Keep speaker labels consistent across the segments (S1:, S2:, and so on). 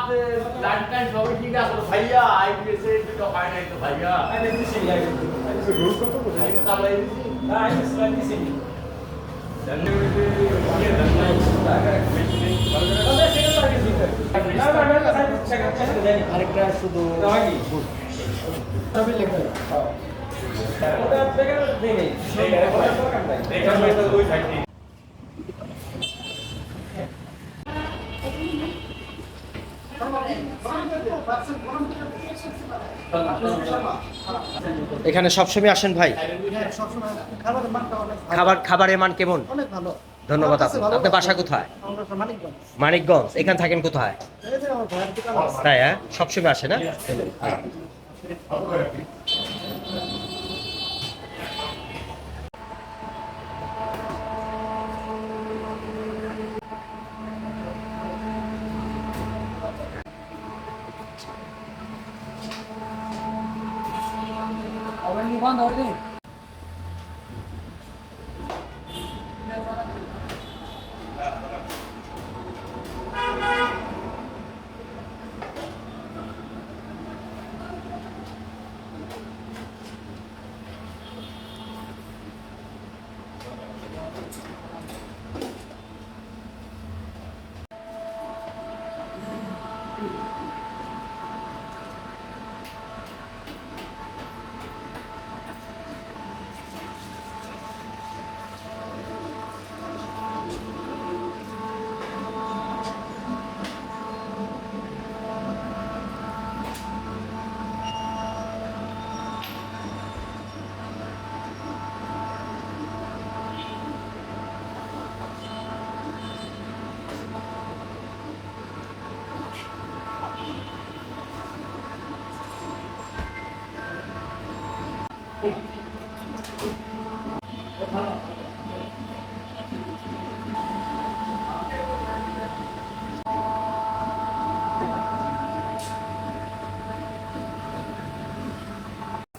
S1: আপনি লাইন টাইন সবই ঠিক আছে তো ভাইয়া আই গেছে তো হয় নাই তো ভাইয়া
S2: আরে দিছি রোল কত করে
S1: আই চালাই দিছি
S2: না আই স্লাইড দিছি
S3: আরেকটা শুধু
S2: সবই লেখা ওটা দেখে দেখে
S3: এখানে সবসময় আসেন ভাই? খাবারের মান কেমন?
S4: অনেক ভালো।
S3: ধন্যবাদ আপনার। আপনার বাসা কোথায়? মানিকগঞ্জ। এখানে থাকেন কোথায়? তাই হ্যাঁ, সবসময় আসে না?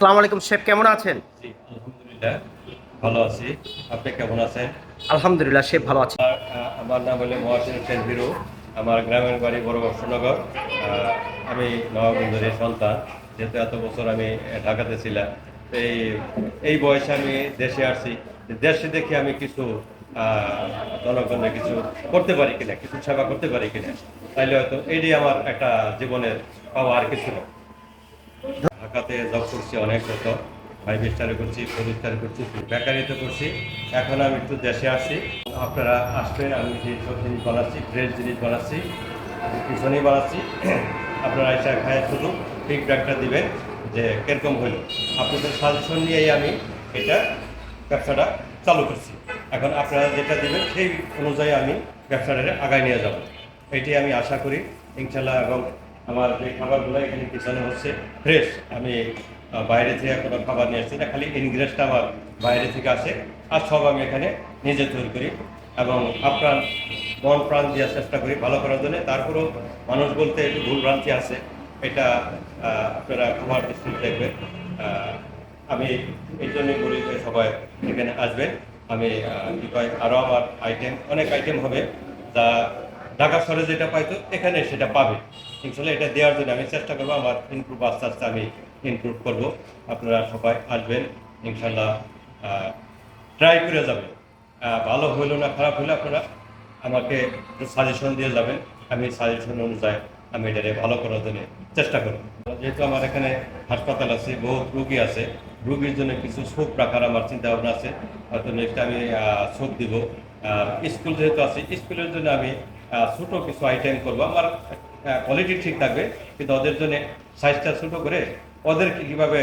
S3: আসসালামু আলাইকুম শেফ, কেমন আছেন?
S5: জি, আলহামদুলিল্লাহ ভালো আছি। আপনি কেমন আছেন?
S3: আলহামদুলিল্লাহ শেফ ভালো আছি।
S5: আমার নাম হলো মহাসিন হোসেন হিরো। আমার গ্রামের বাড়ি বড় বর্ষনগর। আমি নবাবগঞ্জের সন্তান। যেহেতু এত বছর আমি ঢাকাতে ছিলাম, এই এই বয়সে আমি দেশে আসছি। দেশে দেখে আমি কিছু জনগণের কিছু করতে পারি কিনা, কিছু সেবা করতে পারি কিনা, তাইলে হয়তো এটাই আমার একটা জীবনের পাওয়া, আর কিছু না। ঢাকাতে জব করছি অনেক বছর, 5 স্টারে করছি, 4 স্টারে করছি, বেকারিতে করছি। এখন আমি একটু দেশে আসছি। আপনারা আসবেন, আমি যে সব জিনিস বানাচ্ছি, ফ্রেশ জিনিস বানাচ্ছি, পিছনেই বানাচ্ছি। আপনারা এসে খায় শুধু ফিডব্যাকটা দিবেন যে কীরকম হইল। আপনাদের সাজেশন নিয়েই আমি এটা ব্যবসাটা চালু করছি। এখন আপনারা যেটা দিবেন সেই অনুযায়ী আমি ব্যবসাটা আগায় নিয়ে যাব, এটাই আমি আশা করি ইনশাল্লাহ। এবং আমার যে খাবারগুলো এখানে পিছনে হচ্ছে ফ্রেশ, আমি বাইরে থেকে কোনো খাবার নিয়ে আসছি না, খালি ইনগ্রেডিয়েন্টসটা আমার বাইরে থেকে আসে, আর সব আমি এখানে নিজে তৈরি করি এবং আপনার মন প্রাণ দেওয়ার চেষ্টা করি ভালো করার জন্য। তারপরেও মানুষ বলতে একটু ভুলভ্রান্তি আছে, এটা আপনারা খাবার দৃষ্টিতে দেখবেন। আমি এই জন্যই বলি যে সবাই এখানে আসবেন। আমি কি কয়, আরও আমার অনেক আইটেম হবে যা ঢাকা শহরে যেটা পাইতো এখানে সেটা পাবে ইনশাল্লাহ। এটা দেওয়ার জন্য আমি চেষ্টা করবো, আমার ইমপ্রুভ আস্তে আস্তে আমি ইমপ্রুভ করবো। আপনারা সবাই আসবেন ইনশাল্লাহ, ট্রাই করে যাবেন। ভালো হইলো না খারাপ হইলে আপনারা আমাকে সাজেশন দিয়ে যাবেন, আমি সাজেশন অনুযায়ী আমি এটাকে ভালো করার জন্য চেষ্টা করব। যেহেতু আমার এখানে হাসপাতাল আছে, বহুত রুগী আছে, রুগীর জন্য কিছু স্যুপ রাখার আমার চিন্তা ভাবনা আছে। হয়তো নেক্সট আমি স্যুপ দিব। স্কুল যেহেতু আছে, স্কুলের জন্য আমি ছোটো কিছু আইটেম করবো। আমার কোয়ালিটি ঠিক থাকবে, কিন্তু ওদের জন্য সাইজটা ছোটো করে ওদেরকে কীভাবে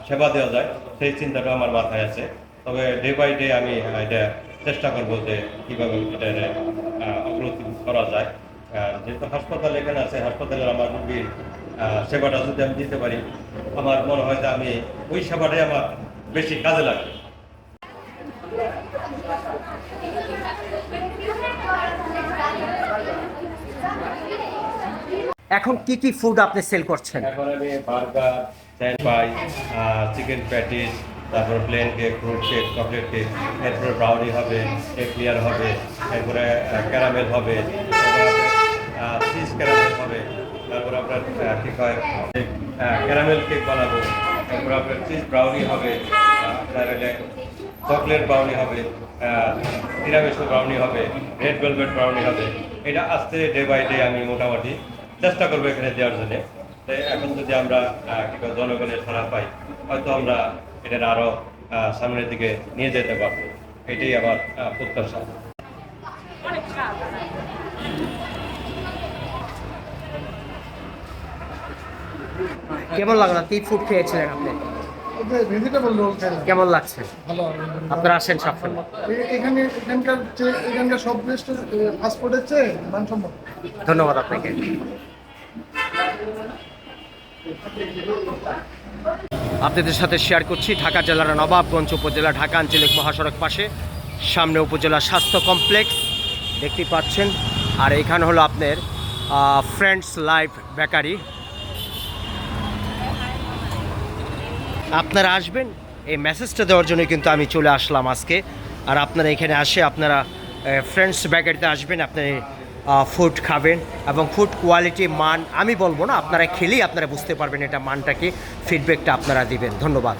S5: সেবা দেওয়া যায় সেই চিন্তাটা আমার মাথায় আছে। তবে ডে বাই ডে আমি এটা চেষ্টা করবো যে কীভাবে এটা অগ্রগতি করা যায়। যেহেতু হাসপাতাল এখানে আছে, হাসপাতালের আমার রুগীর সেবাটা যদি আমি দিতে পারি, আমার মনে হয় যে আমি ওই সেবাটাই আমার বেশি কাজে লাগবে।
S3: এখন কি কি ফুড আপনি সেল করছেন?
S5: এখন আমি বার্গার, স্যান্ডউইচ, চিকেন প্যাটিস, তারপর plane cake, fruit cake, chocolate cake, এরপরে ব্রাউনি হবে, এক্লিয়ার হবে, এরপরে ক্যারামেল হবে, চিজ ক্যারামেল হবে, তারপর আপনার ঠিক হয় ক্যারামেল কেক বানাবো, তারপর আপনার চিজ ব্রাউনি হবে, আপনার হলে চকলেট ব্রাউনি হবে, তিরামিসু ব্রাউনি হবে, রেড ভেলভেট ব্রাউনি হবে। এটা আস্তে ডে বাই ডে আমি মোটামুটি চেষ্টা করবো এখানে দেওয়ার জন্য। তাই এখন যদি আমরা কি কয় জনগণের সাড়া পাই, হয়তো আমরা এটার আরও সামনের দিকে নিয়ে যেতে পারবো, এটাই আমার প্রত্যাশা।
S3: কেমন লাগলো? কি ফুড খেয়েছিলেন আপনি?
S2: ভেজিটেবল রোল
S3: কেমন লাগছে?
S2: ভালো।
S3: আপনারা আসেন সবসময়?
S2: এখানকার সব বেস্ট ফাস্টফুডের চেয়ে মানসম্মত।
S3: ধন্যবাদ আপনাকে। আপনাদের সাথে শেয়ার করছি ঢাকা জেলার নবাবগঞ্জ উপজেলা, ঢাকা আঞ্চলিক মহাসড়ক পাশে, সামনে উপজেলা স্বাস্থ্য কমপ্লেক্স দেখতে পাচ্ছেন। আর এখানে হলো আপনার ফ্রেন্ডস লাইফ বেকারি। আপনারা আসবেন এই মেসেজটা দেওয়ার জন্য কিন্তু আমি চলে আসলাম আজকে। আর আপনারা এখানে আসে আপনারা ফ্রেন্ডস বেকারিতে আসবেন, আপনারা ফুড খাবেন এবং ফুড কোয়ালিটি মান আমি বলবো না, আপনারা খেলেই আপনারা বুঝতে পারবেন এটা মানটা কি, ফিডব্যাকটা আপনারা দিবেন। ধন্যবাদ।